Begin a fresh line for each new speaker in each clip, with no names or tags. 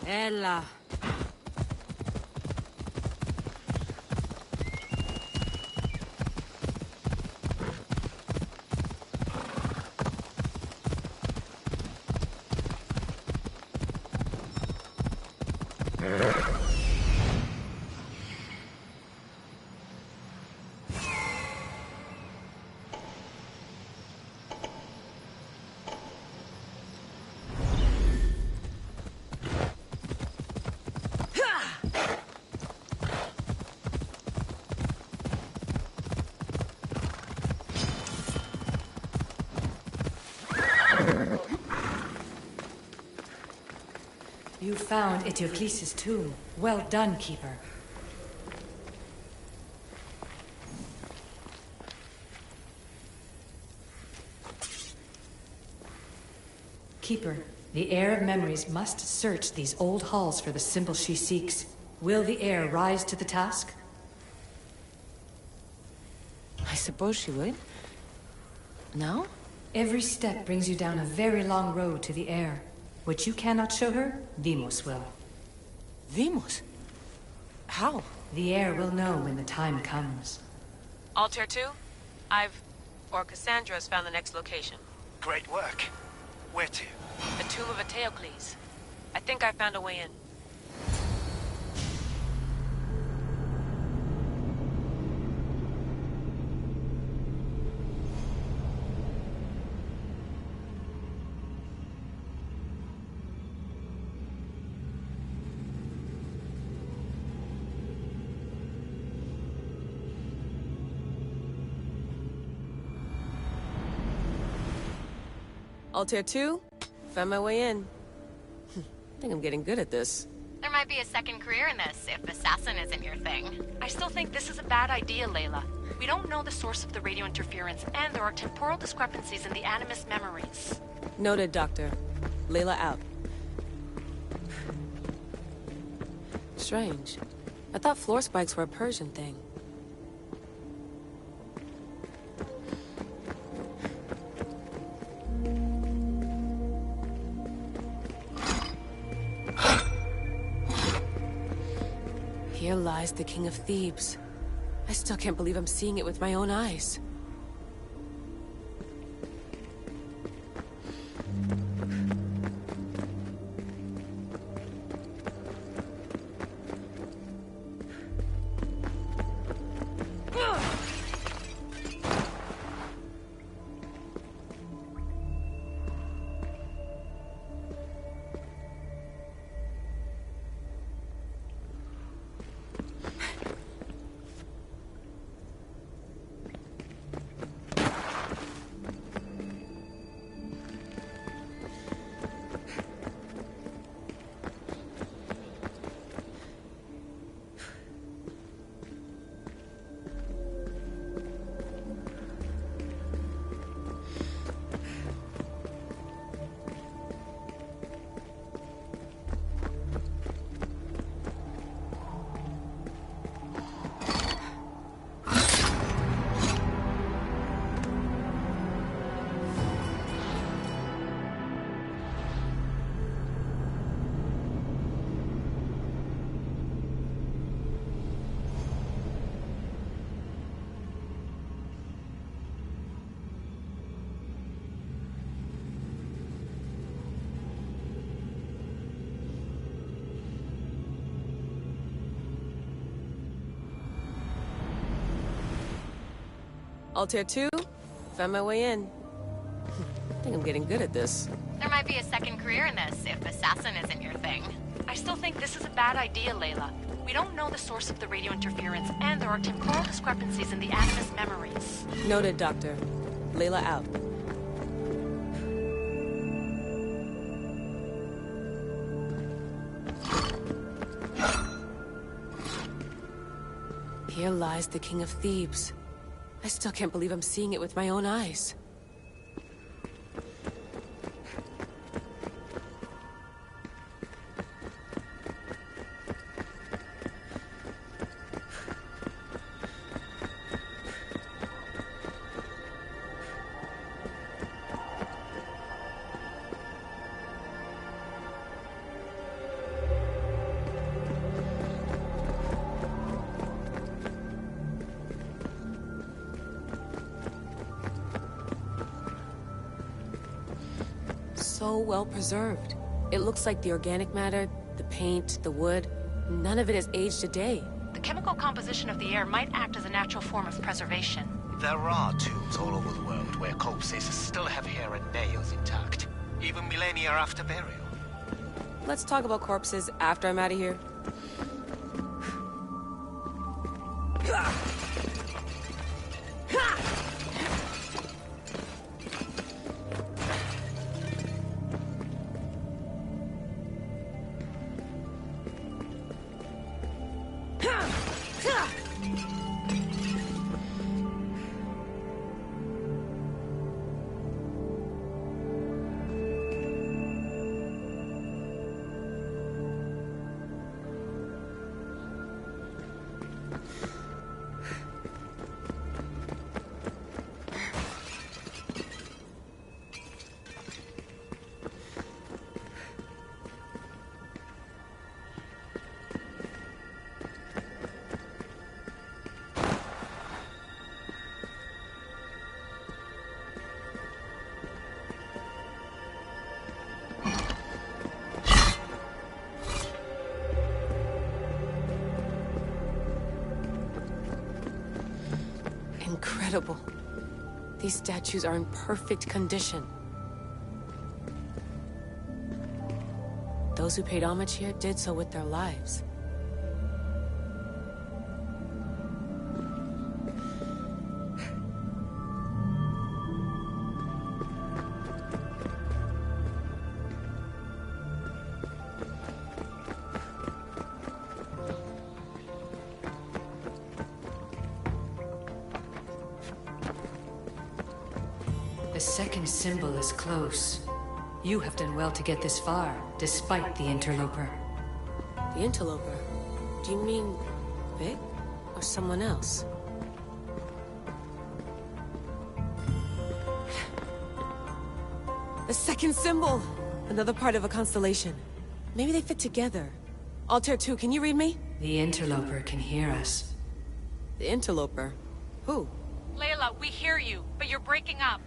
Ella.
You found Eteocles' tomb. Well done, Keeper. Keeper, the Heir of Memories must search these old halls for the symbol she seeks. Will the Heir rise to the task?
I suppose she would. No?
Every step brings you down a very long road to the Heir. What you cannot show her, Deimos will.
Deimos? How?
The Heir will know when the time comes.
Altair 2, Cassandra's found the next location.
Great work. Where to?
The tomb of Eteocles. I think I found a way in. Altair 2, found my way in. I think I'm getting good at this.
There might be a second career in this, if assassin isn't your thing.
I still think this is a bad idea, Layla. We don't know the source of the radio interference, and there are temporal discrepancies in the Animus memories.
Noted, Doctor. Layla out. Strange. I thought floor spikes were a Persian thing. Here lies the King of Thebes. I still can't believe I'm seeing it with my own eyes. Altair 2, found my way in. I think I'm getting good at this.
There might be a second career in this, if assassin isn't your thing.
I still think this is a bad idea, Layla. We don't know the source of the radio interference, and there are temporal discrepancies in the Animus memories.
Noted, Doctor. Layla out. Here lies the King of Thebes. I still can't believe I'm seeing it with my own eyes. so well preserved. It looks like the organic matter, the paint, the wood, none of it has aged a day.
The chemical composition of the air might act as a natural form of preservation.
There are tombs all over the world where corpses still have hair and nails intact, even millennia after burial.
Let's talk about corpses after I'm out of here. Incredible. These statues are in perfect condition. Those who paid homage here did so with their lives.
The second symbol is close. You have done well to get this far, despite the interloper.
The interloper? Do you mean Vic? Or someone else? The second symbol! Another part of a constellation. Maybe they fit together. Altair 2, can you read me?
The interloper can hear us.
The interloper? Who?
Layla, we hear you, but you're breaking up.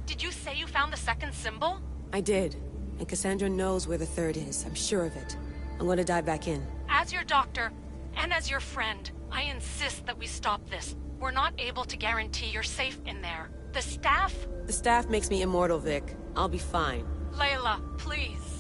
Did you say you found the second symbol?
I did. And Cassandra knows where the third is. I'm sure of it. I'm gonna dive back in.
As your doctor, and as your friend, I insist that we stop this. We're not able to guarantee you're safe in there. The staff?
The staff makes me immortal, Vic. I'll be fine.
Layla, please.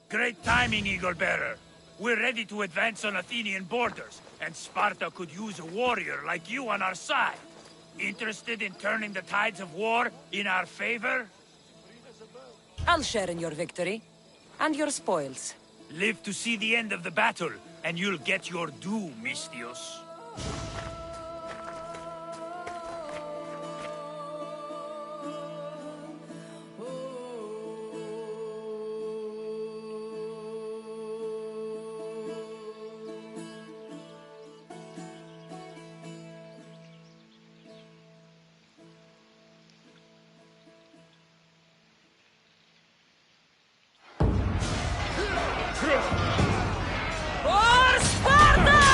Great timing, Eagle Bearer. We're ready to advance on Athenian borders, and Sparta could use a warrior like you on our side. Interested in turning the tides of war in our favor?
I'll share in your victory. And your spoils.
Live to see the end of the battle, and you'll get your due, Mistios.
For Sparta!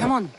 Come on.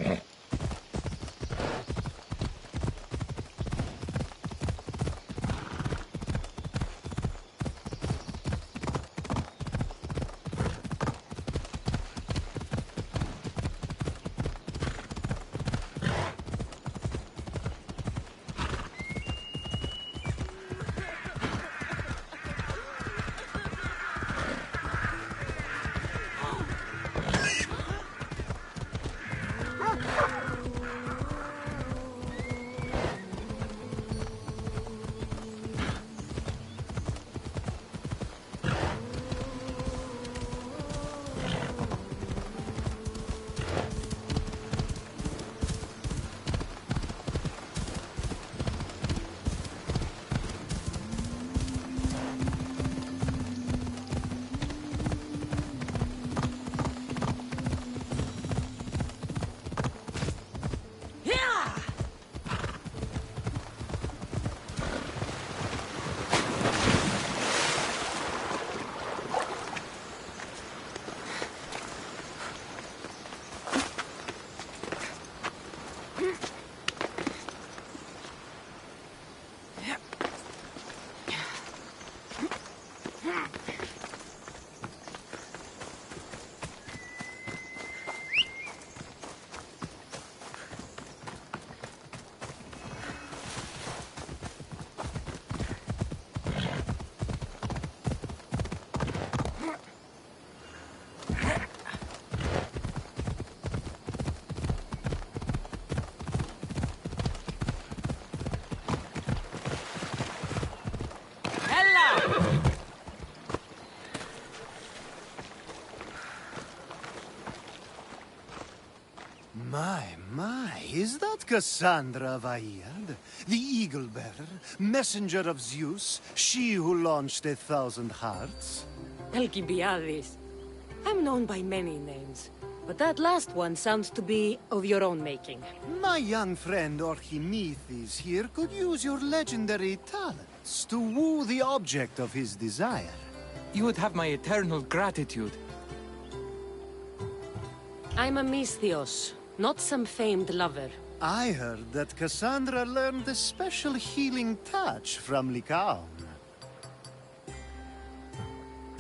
Is that Cassandra of Aiad, the Eagle-Bearer, messenger of Zeus, she who launched 1,000 hearts?
Alcibiades. I'm known by many names, but that last one sounds to be of your own making.
My young friend Archimedes here could use your legendary talents to woo the object of his desire.
You would have my eternal gratitude.
I'm a Misthios, not some famed lover.
I heard that Cassandra learned a special healing touch from Lycaon.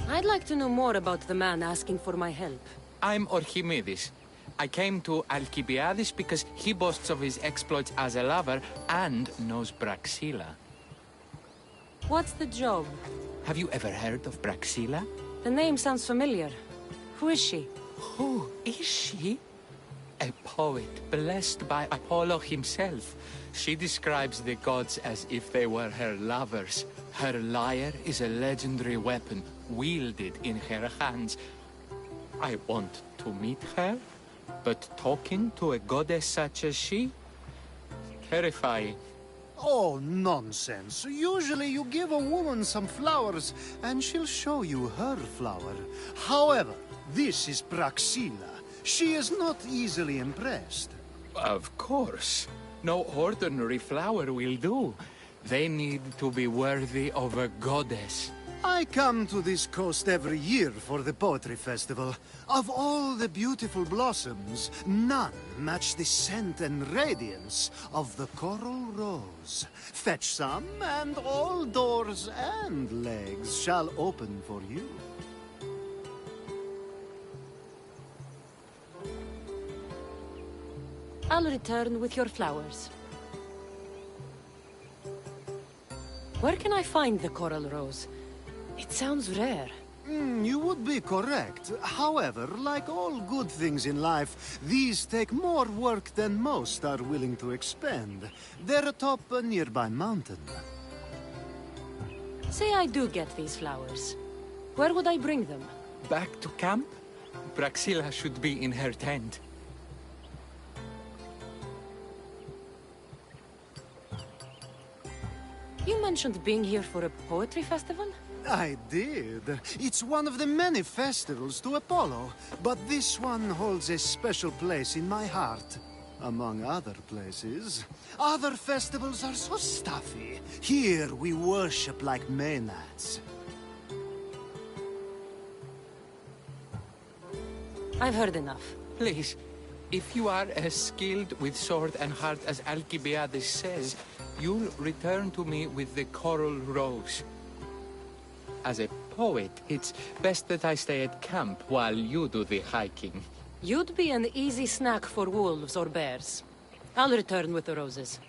I'd like to know more about the man asking for my help.
I'm Archimedes. I came to Alcibiades because he boasts of his exploits as a lover and knows Braxilla.
What's the job?
Have you ever heard of Braxilla?
The name sounds familiar. Who is she?
Who is she? A poet blessed by Apollo himself. She describes the gods as if they were her lovers. Her lyre is a legendary weapon wielded in her hands. I want to meet her, but talking to a goddess such as she? Terrifying.
Oh, nonsense. Usually you give a woman some flowers, and she'll show you her flower. However, this is Braxilla. She is not easily impressed.
Of course. No ordinary flower will do. They need to be worthy of a goddess.
I come to this coast every year for the Poetry Festival. Of all the beautiful blossoms, none match the scent and radiance of the coral rose. Fetch some, and all doors and legs shall open for you.
I'll return with your flowers. Where can I find the coral rose? It sounds rare.
You would be correct. However, like all good things in life, these take more work than most are willing to expend. They're atop a nearby mountain.
Say I do get these flowers. Where would I bring them?
Back to camp? Braxilla should be in her tent.
You mentioned being here for a poetry festival?
I did. It's one of the many festivals to Apollo, but this one holds a special place in my heart. Among other places. Other festivals are so stuffy. Here we worship like Maenads.
I've heard enough.
Please, If you are as skilled with sword and heart as Alcibiades says, you'll return to me with the coral rose. As a poet, it's best that I stay at camp while you do the hiking.
You'd be an easy snack for wolves or bears. I'll return with the roses.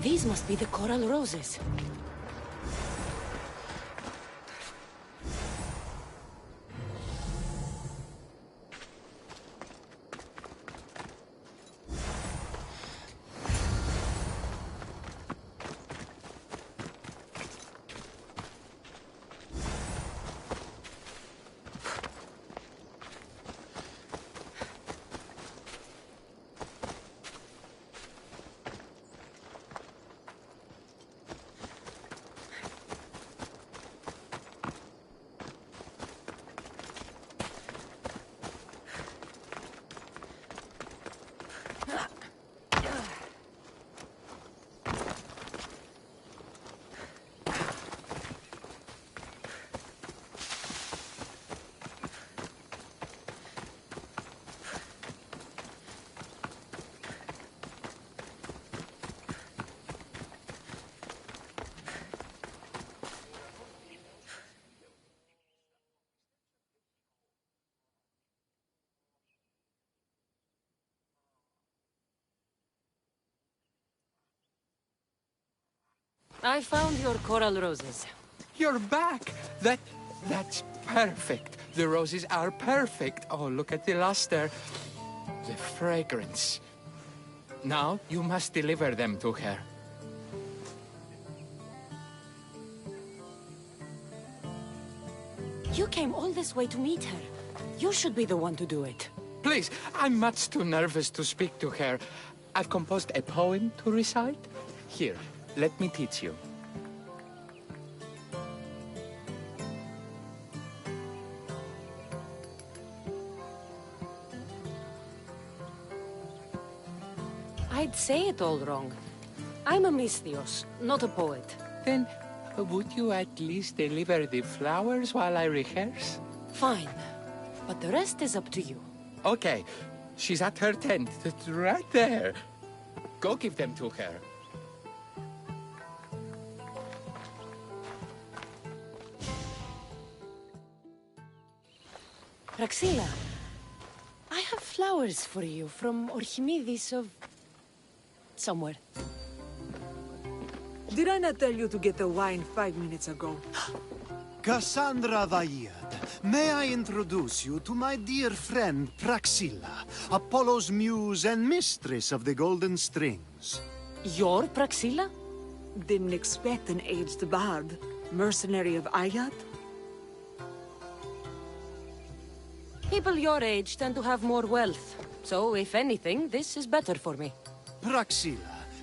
These must be the coral roses. I found your coral roses.
You're back! That's perfect. The roses are perfect. Oh, look at the luster. The fragrance. Now, you must deliver them to her.
You came all this way to meet her. You should be the one to do it.
Please, I'm much too nervous to speak to her. I've composed a poem to recite. Here, let me teach you.
I'd say it all wrong. I'm a Misthios, not a poet.
Then, would you at least deliver the flowers while I rehearse?
Fine. But the rest is up to you.
Okay. She's at her tent. It's right there. Go give them to her.
Praxilla, I have flowers for you from Archimedes of... somewhere.
Did I not tell you to get the wine 5 minutes ago?
Cassandra Vaiad, may I introduce you to my dear friend Praxilla, Apollo's muse and mistress of the Golden Strings.
You're Praxilla?
Didn't expect an aged bard. Mercenary of Ayat?
People your age tend to have more wealth. So, if anything, this is better for me.
Praxilla,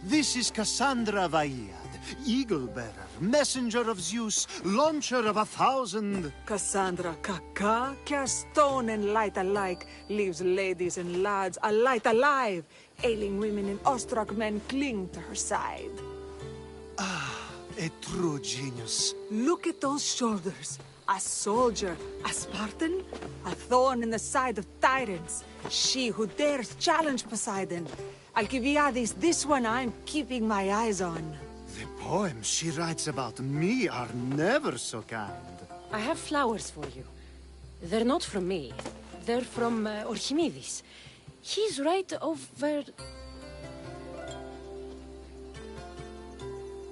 this is Cassandra Vaiad, Eagle-bearer, messenger of Zeus, launcher of 1,000...
Cassandra Kaka, care stone and light alike, leaves ladies and lads alight alive. Ailing women and awestruck men cling to her side.
A true genius.
Look at those shoulders. A soldier, a Spartan, a thorn in the side of tyrants. She who dares challenge Poseidon. Alcibiades, this one I'm keeping my eyes on.
The poems she writes about me are never so kind.
I have flowers for you. They're not from me. They're from Archimedes. He's right over...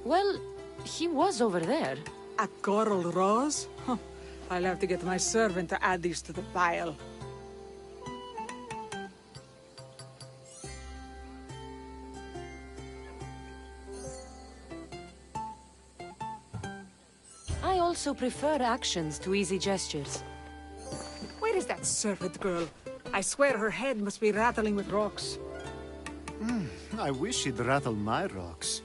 Well, he was over there.
A coral rose? Huh. I'll have to get my servant to add these to the pile.
I also prefer actions to easy gestures.
Where is that servant girl? I swear her head must be rattling with rocks.
I wish she'd rattle my rocks.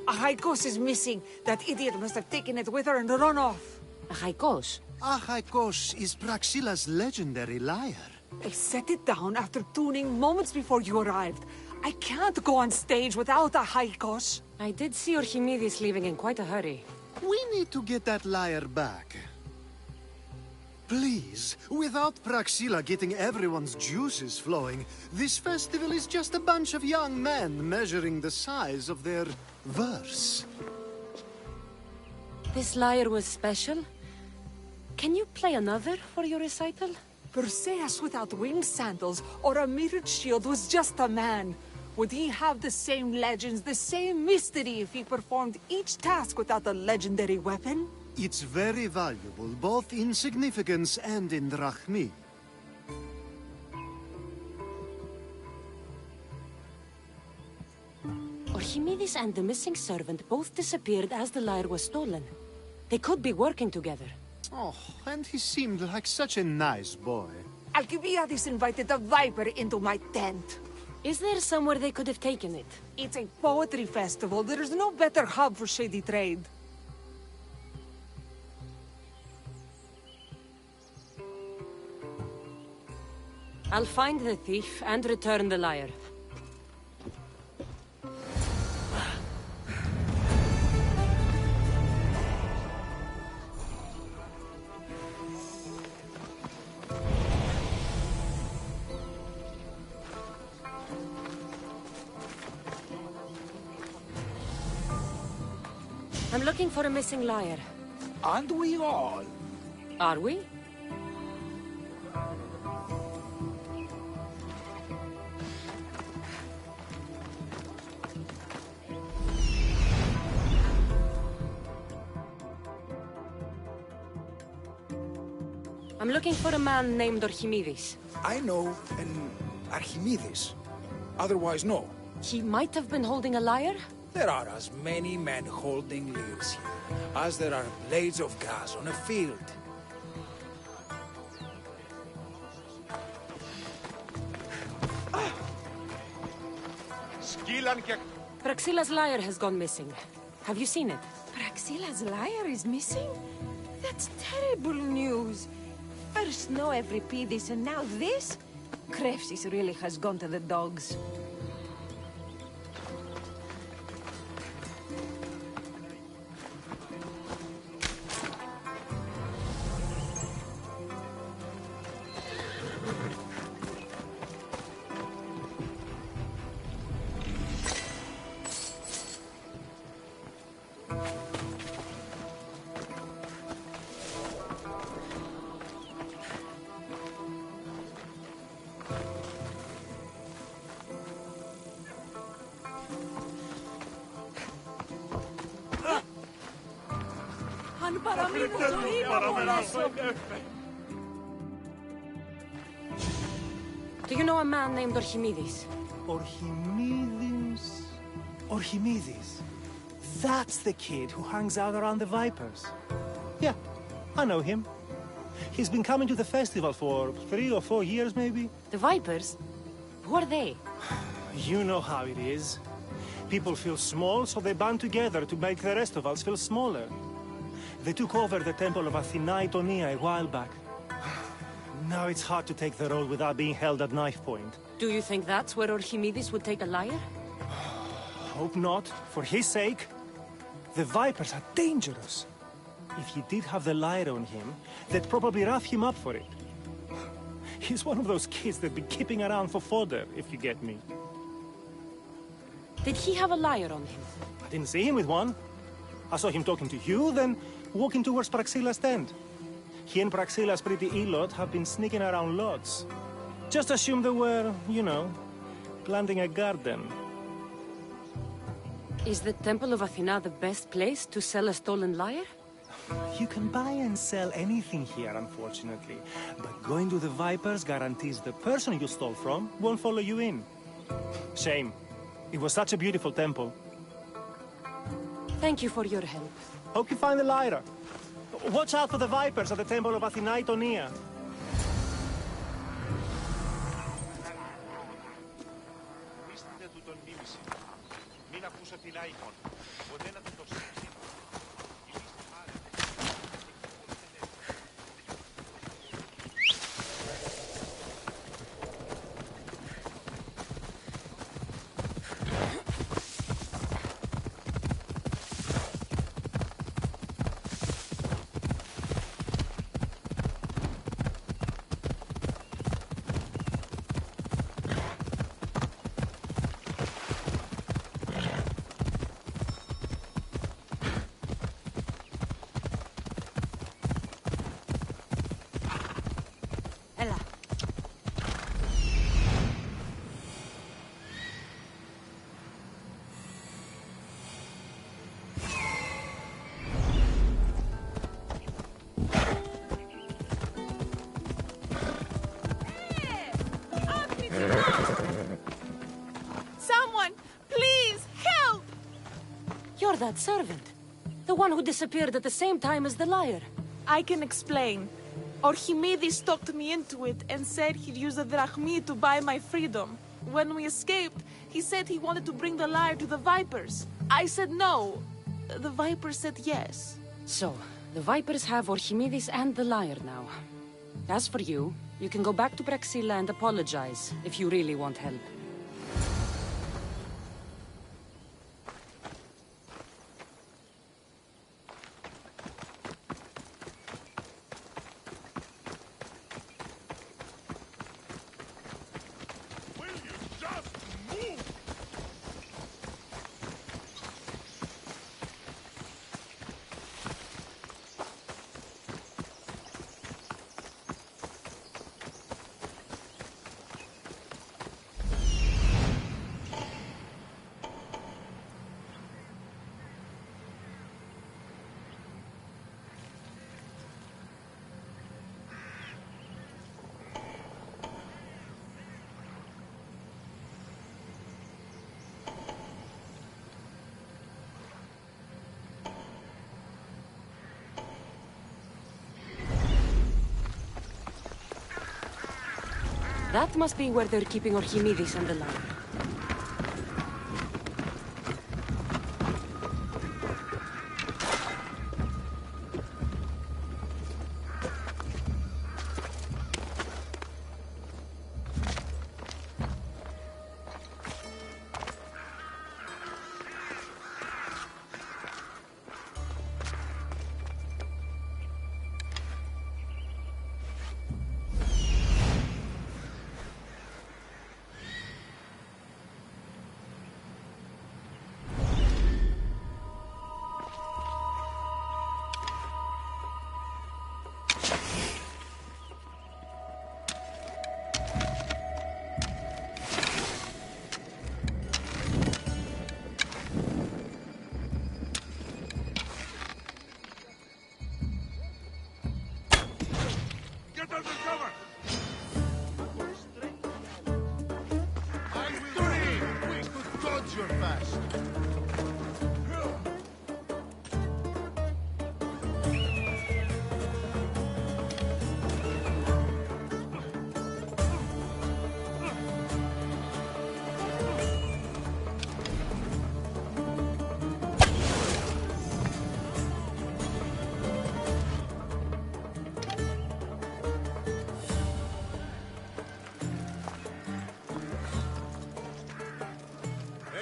A Haikos is missing. That idiot must have taken it with her and run off.
A Haikos?
Haikos is Praxila's legendary lyre.
I set it down after tuning moments before you arrived. I can't go on stage without a Haikos.
I did see Archimedes leaving in quite a hurry.
We need to get that lyre back. Please, without Praxila getting everyone's juices flowing, this festival is just a bunch of young men measuring the size of their verse.
This lyre was special? Can you play another for your recital?
Perseus without winged sandals or a mirrored shield was just a man. Would he have the same legends, the same mystery if he performed each task without a legendary weapon?
It's very valuable, both in significance and in drachmi.
Archimedes and the missing servant both disappeared as the lyre was stolen. They could be working together.
Oh, and he seemed like such a nice boy.
Alcibiades invited a viper into my tent.
Is there somewhere they could have taken it?
It's a poetry festival. There is no better hub for shady trade.
I'll find the thief and return the lyre. I'm looking for a missing lyre.
Aren't we all?
Are we? I'm looking for a man named Archimedes.
I know an Archimedes. Otherwise, no.
He might have been holding a lyre?
There are as many men holding lyres here as there are blades of grass on a field.
Praxila's lyre has gone missing. Have you seen it?
Praxila's lyre is missing? That's terrible news. First no Euripides and now this? Krepsis really has gone to the dogs.
Do you know a man named Archimedes?
Archimedes? Archimedes? That's the kid who hangs out around the Vipers. Yeah, I know him. He's been coming to the festival for 3 or 4 years, maybe.
The Vipers? Who are they?
You know how it is. People feel small, so they band together to make the rest of us feel smaller. They took over the temple of Athena Itonia a while back. Now it's hard to take the role without being held at knife point.
Do you think that's where Archimedes would take a liar?
Hope not. For his sake. The Vipers are dangerous. If he did have the lyre on him, they'd probably rough him up for it. He's one of those kids that'd be keeping around for fodder, if you get me.
Did he have a lyre on him?
I didn't see him with one. I saw him talking to you, then walking towards Praxilla's tent. He and Praxilla's pretty Elot have been sneaking around lots. Just assume they were, you know, planting a garden.
Is the Temple of Athena the best place to sell a stolen lyre?
You can buy and sell anything here, unfortunately. But going to the Vipers guarantees the person you stole from won't follow you in. Shame. It was such a beautiful temple.
Thank you for your help.
Hope you find the lyre. Watch out for the Vipers at the Temple of Athena Itonia.
Someone, please, help!
You're that servant. The one who disappeared at the same time as the lyre.
I can explain. Archimedes talked me into it and said he'd use the drachmi to buy my freedom. When we escaped, he said he wanted to bring the lyre to the Vipers. I said no. The Vipers said yes.
So, the Vipers have Archimedes and the lyre now. As for you, you can go back to Praxilla and apologize if you really want help. That must be where they're keeping Archimedes and the lyre.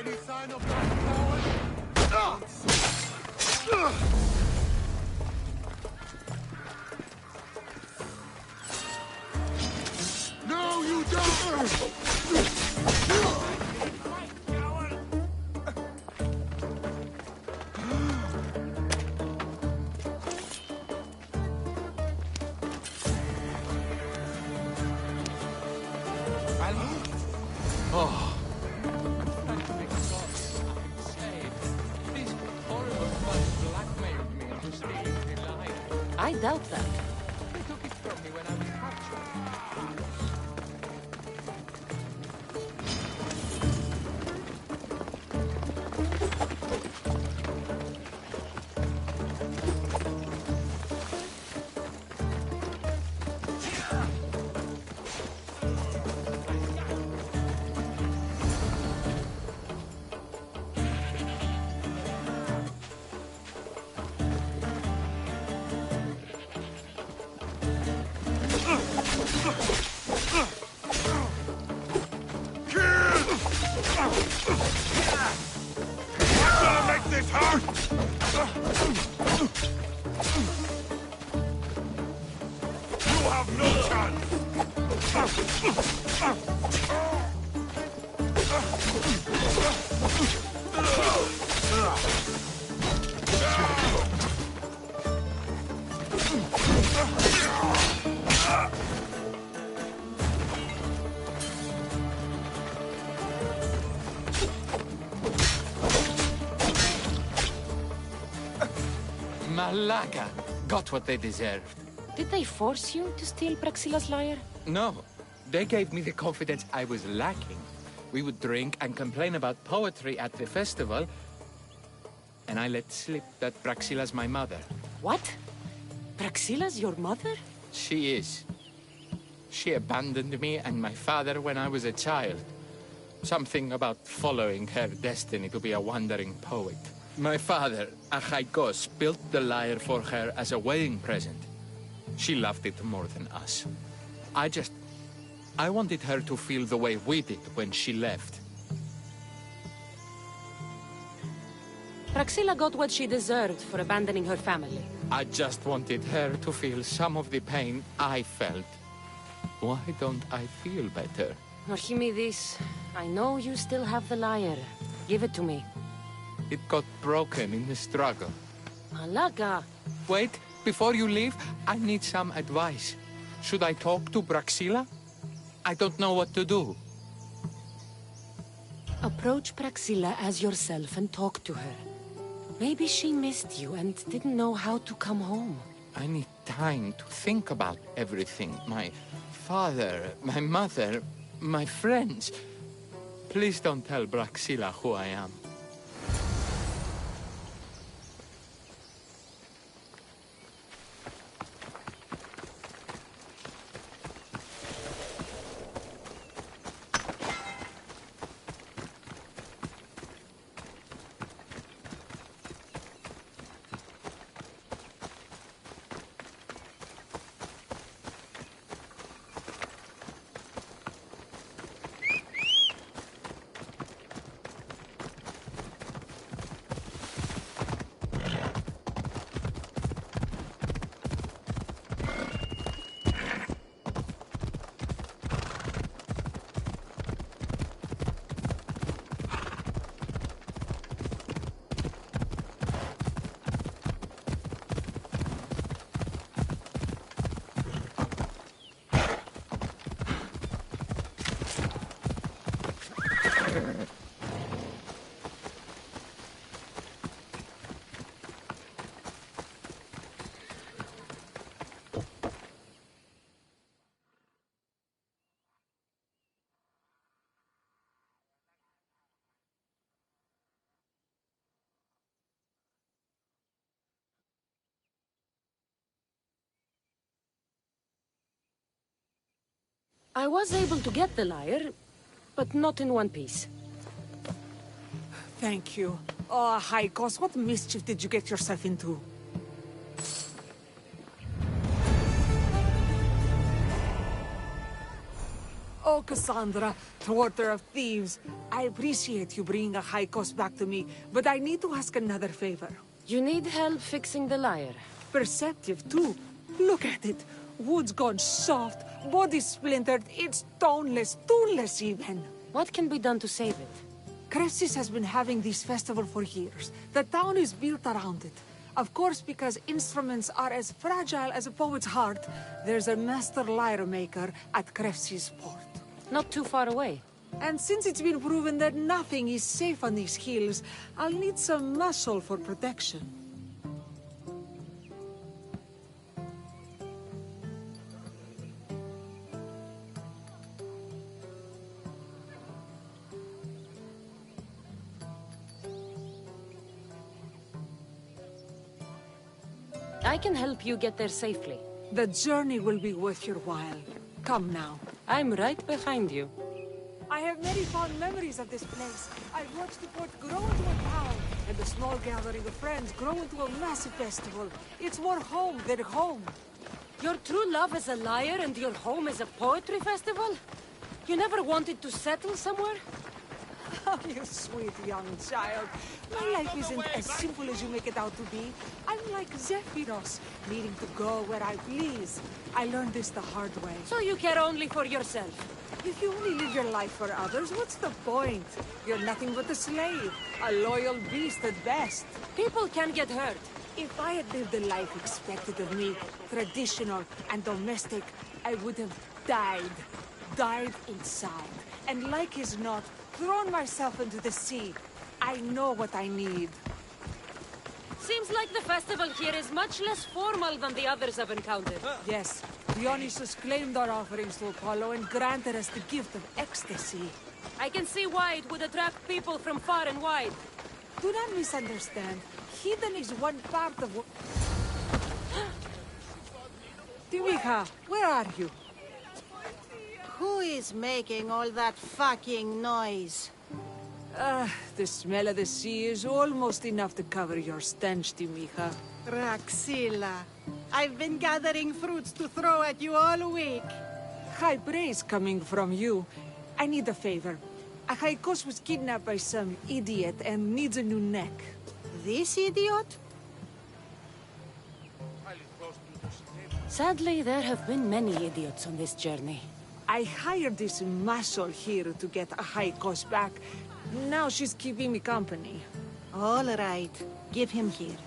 Any sign of that coward? No, you don't!
Oh. Thank God. I'm saved. These horrible bugs blackmailed me into stealing the lyre.
I doubt that.
They took it from me when I was captured. Malaga got what they deserved.
Did they force you to steal Praxilla's lyre?
No, they gave me the confidence I was lacking. We would drink and complain about poetry at the festival, and I let slip that Praxilla's my mother.
What? Praxilla's your mother?
She is. She abandoned me and my father when I was a child. Something about following her destiny to be a wandering poet. My father, Achaikos, built the lyre for her as a wedding present. She loved it more than us. I wanted her to feel the way we did when she left.
Praxilla got what she deserved for abandoning her family.
I just wanted her to feel some of the pain I felt. Why don't I feel better?
Archimedes, I know you still have the lyre. Give it to me.
It got broken in the struggle.
Malaga!
Wait, before you leave, I need some advice. Should I talk to Praxilla? I don't know what to do.
Approach Praxilla as yourself and talk to her. Maybe she missed you and didn't know how to come home.
I need time to think about everything. My father, my mother, my friends. Please don't tell Praxilla who I am.
I was able to get the lyre, but not in one piece.
Thank you. Oh, Haikos, what mischief did you get yourself into? Oh, Cassandra, thwarter of thieves. I appreciate you bringing a high cost back to me, but I need to ask another favor.
You need help fixing the lyre.
Perceptive, too. Look at it. Wood's gone soft, body splintered, it's toneless, tooless even.
What can be done to save it?
Cressis has been having this festival for years. The town is built around it. Of course, because instruments are as fragile as a poet's heart, there's a master lyre maker at Cressis port.
Not too far away.
And since it's been proven that nothing is safe on these hills, I'll need some muscle for protection.
I can help you get there safely.
The journey will be worth your while. Come now.
I'm right behind you.
I have many fond memories of this place. I've watched the port grow into a town, and the small gathering of friends grow into a massive festival. It's more home than home.
Your true love is a lyre and your home is a poetry festival? You never wanted to settle somewhere?
Oh, you sweet young child. My life isn't as simple as you make it out to be. I'm like Zephyros, needing to go where I please. I learned this the hard way.
So you care only for yourself?
If you only live your life for others, what's the point? You're nothing but a slave, a loyal beast at best.
People can get hurt.
If I had lived the life expected of me, traditional and domestic, I would have died. Died inside. And like as not, thrown myself into the sea. I know what I need.
Seems like the festival here is much less formal than the others I've encountered.
Yes, Dionysus claimed our offerings to Apollo and granted us the gift of ecstasy.
I can see why it would attract people from far and wide.
Do not misunderstand. Heathen is one part of what... Timiha, where are you?
Who is making all that fucking noise?
The smell of the sea is almost enough to cover your stench, Timiha.
Raxila, I've been gathering fruits to throw at you all week.
High praise coming from you. I need a favor. Achaikos was kidnapped by some idiot and needs a new neck.
This idiot?
Sadly, there have been many idiots on this journey.
I hired this muscle here to get Achaikos back. Now she's keeping me company.
All right. Give him here.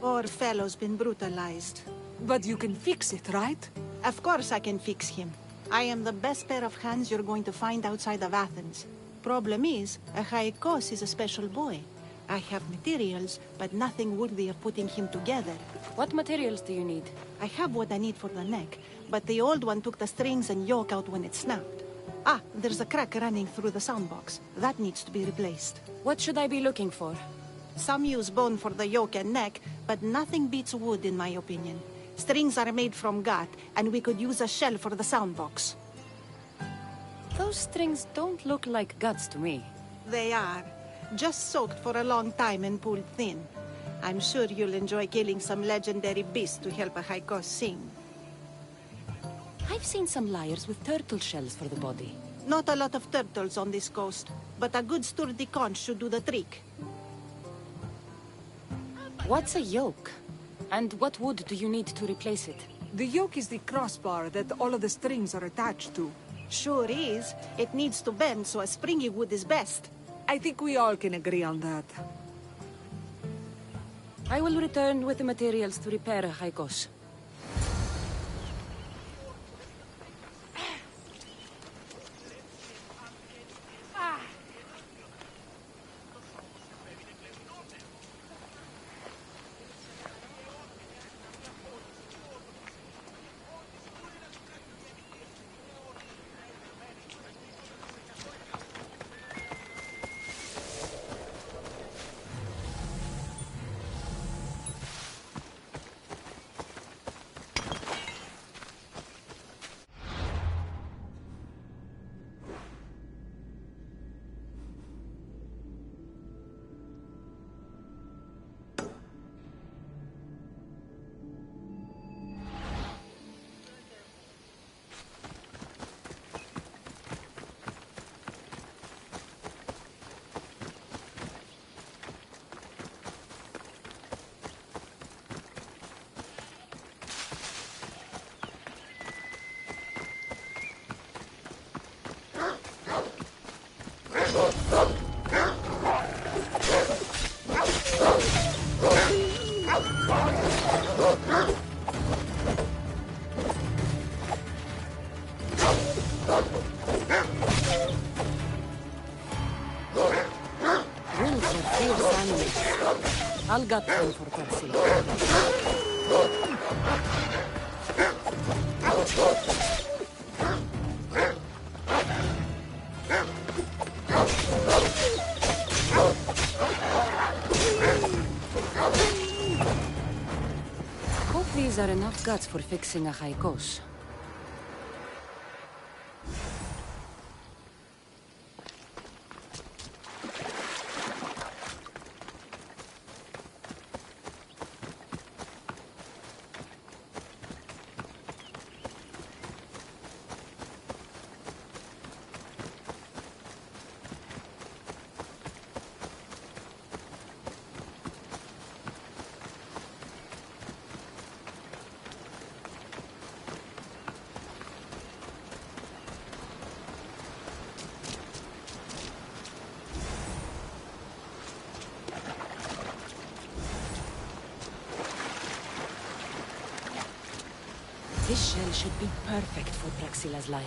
Poor fellow's been brutalized.
But you can fix it, right?
Of course I can fix him. I am the best pair of hands you're going to find outside of Athens. Problem is, Achaikos is a special boy. I have materials, but nothing worthy of putting him together.
What materials do you need?
I have what I need for the neck, but the old one took the strings and yoke out when it snapped. Ah, there's a crack running through the soundbox. That needs to be replaced.
What should I be looking for?
Some use bone for the yoke and neck, but nothing beats wood in my opinion. Strings are made from gut, and we could use a shell for the soundbox.
Those strings don't look like guts to me.
They are. Just soaked for a long time and pulled thin. I'm sure you'll enjoy killing some legendary beast to help Achaikos sing.
I've seen some lyres with turtle shells for the body.
Not a lot of turtles on this coast, but a good sturdy conch should do the trick.
What's a yoke? And what wood do you need to replace it?
The yoke is the crossbar that all of the strings are attached to.
Sure is. It needs to bend, so a springy wood is best.
I think we all can agree on that.
I will return with the materials to repair Achaikos. I'll gut them for Percy. Hope these are enough guts for fixing a haikos. This shell should be perfect for Praxila's lyre.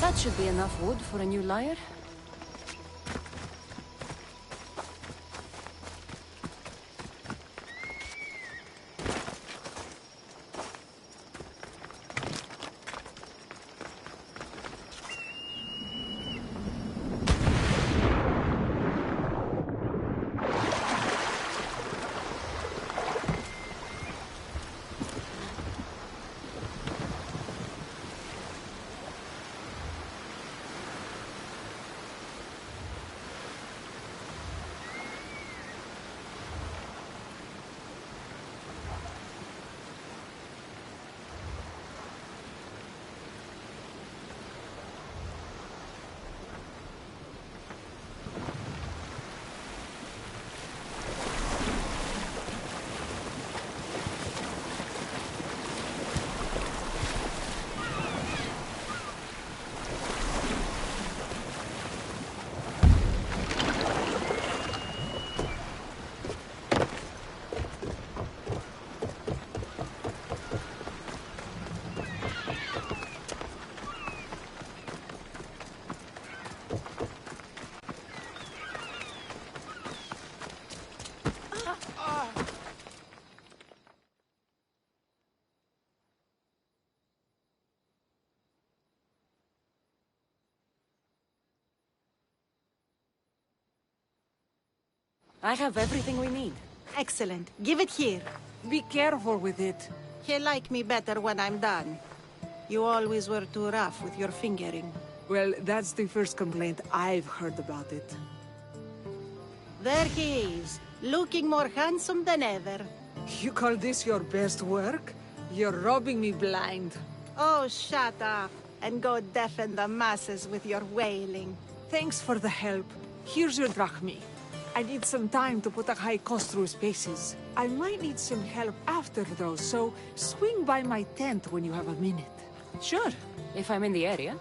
That should be enough wood for a new lyre. I have everything we need.
Excellent. Give it here.
Be careful with it.
He'll like me better when I'm done. You always were too rough with your fingering.
Well, that's the first complaint I've heard about it.
There he is, looking more handsome than ever.
You call this your best work? You're robbing me blind.
Oh, shut up, and go deafen the masses with your wailing.
Thanks for the help. Here's your drachmi. I need some time to put a high cost through spaces. I might need some help after though, so swing by my tent when you have a minute.
Sure, if I'm in the area.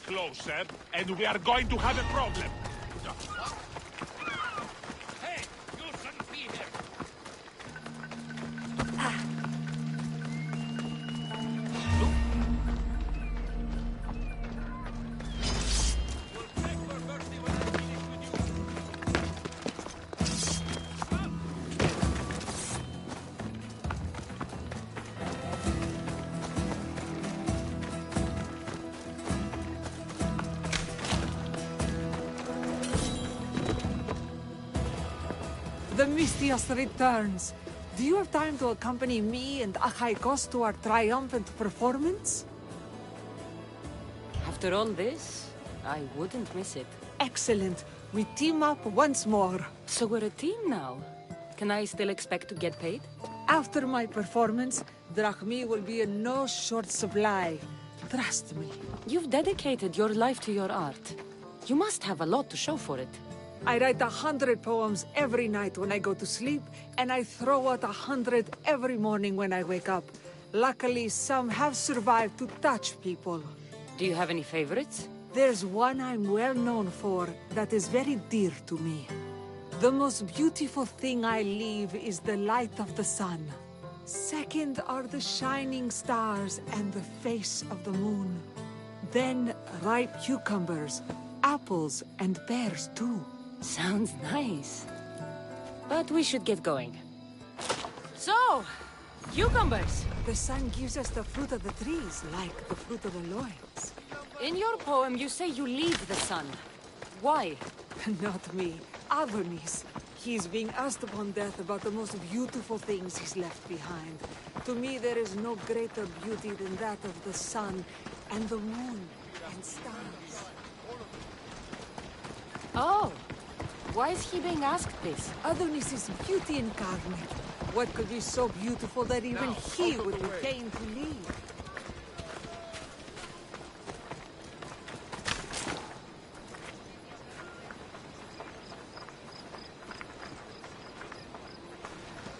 Closer, and we are going to have a problem.
Hey, you shouldn't be here.
The Mistios returns. Do you have time to accompany me and Achaikos to our triumphant performance?
After all this, I wouldn't miss it.
Excellent. We team up once more.
So we're a team now. Can I still expect to get paid?
After my performance, drachmi will be in no short supply. Trust me.
You've dedicated your life to your art. You must have a lot to show for it.
I write 100 poems every night when I go to sleep, and I throw out 100 every morning when I wake up. Luckily, some have survived to touch people.
Do you have any favorites?
There's one I'm well known for that is very dear to me. The most beautiful thing I leave is the light of the sun. Second are the shining stars and the face of the moon. Then ripe cucumbers, apples, and pears too.
Sounds nice. But we should get going. So, cucumbers!
The sun gives us the fruit of the trees, like the fruit of the loins.
In your poem, you say you leave the sun. Why?
Not me. Adonis. He's being asked upon death about the most beautiful things he's left behind. To me, there is no greater beauty than that of the sun, and the moon, and stars.
Oh! Why is he being asked this?
Adonis is beauty incarnate. What could be so beautiful that even he would deign to leave?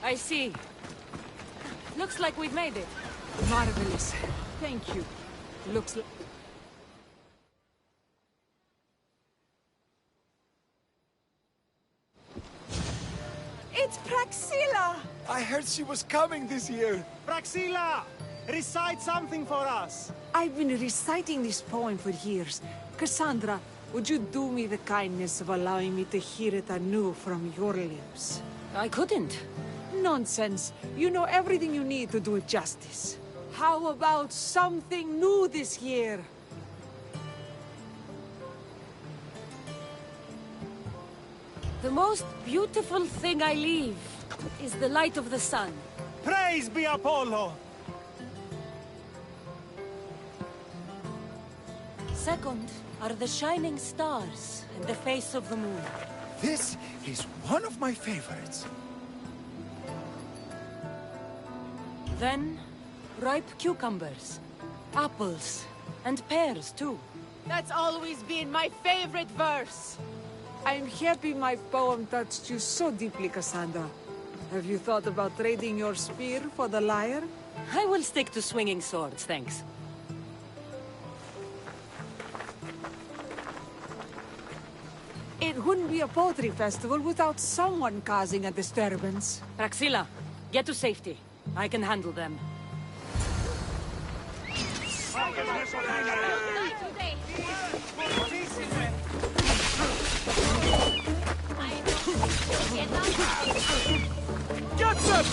I see. Looks like we've made it.
Marvelous. Thank you. Looks like... It's Praxilla!
I heard she was coming this year.
Praxilla! Recite something for us!
I've been reciting this poem for years. Cassandra, would you do me the kindness of allowing me to hear it anew from your lips?
I couldn't.
Nonsense. You know everything you need to do it justice. How about something new this year?
The most beautiful thing I leave is the light of the sun.
Praise be Apollo!
Second are the shining stars and the face of the moon.
This is one of my favorites.
Then, ripe cucumbers, apples, and pears too.
That's always been my favorite verse.
I'm happy my poem touched you so deeply, Cassandra. Have you thought about trading your spear for the lyre?
I will stick to swinging swords, thanks.
It wouldn't be a poetry festival without someone causing a disturbance.
Praxilla, Get to safety. I can handle them.
Get them!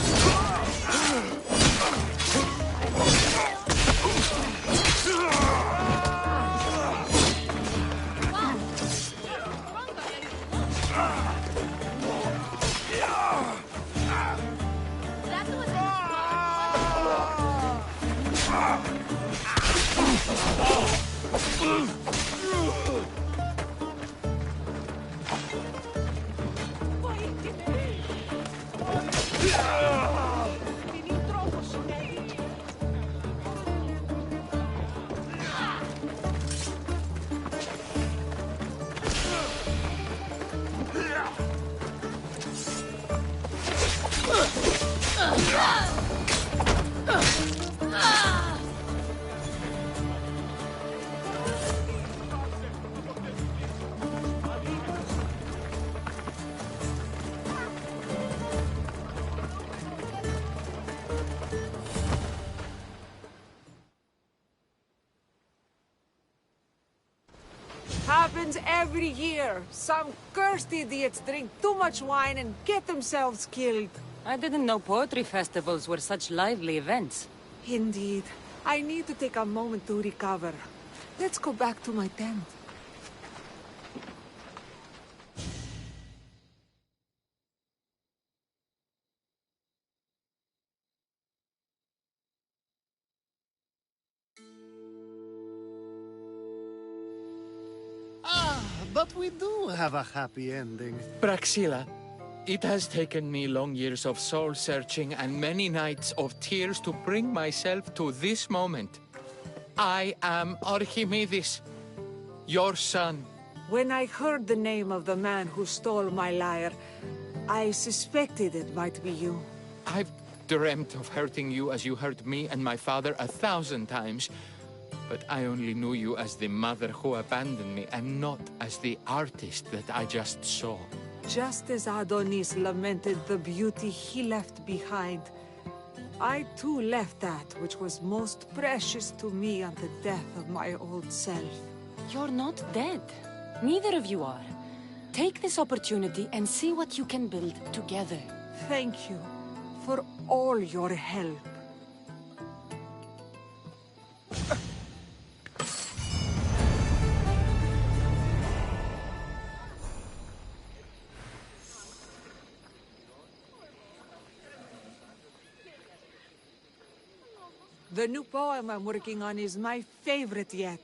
Happens every year. Some cursed idiots drink too much wine and get themselves killed.
I didn't know poetry festivals were such lively events.
Indeed. I need to take a moment to recover. Let's go back to my tent.
But we do have a happy ending.
Praxilla, it has taken me long years of soul-searching and many nights of tears to bring myself to this moment. I am Archimedes, your son.
When I heard the name of the man who stole my lyre, I suspected it might be you.
I've dreamt of hurting you as you hurt me and my father 1,000 times. But I only knew you as the mother who abandoned me, and not as the artist that I just saw.
Just as Adonis lamented the beauty he left behind, I too left that which was most precious to me on the death of my old self.
You're not dead. Neither of you are. Take this opportunity and see what you can build together.
Thank you for all your help. The new poem I'm working on is my favorite yet.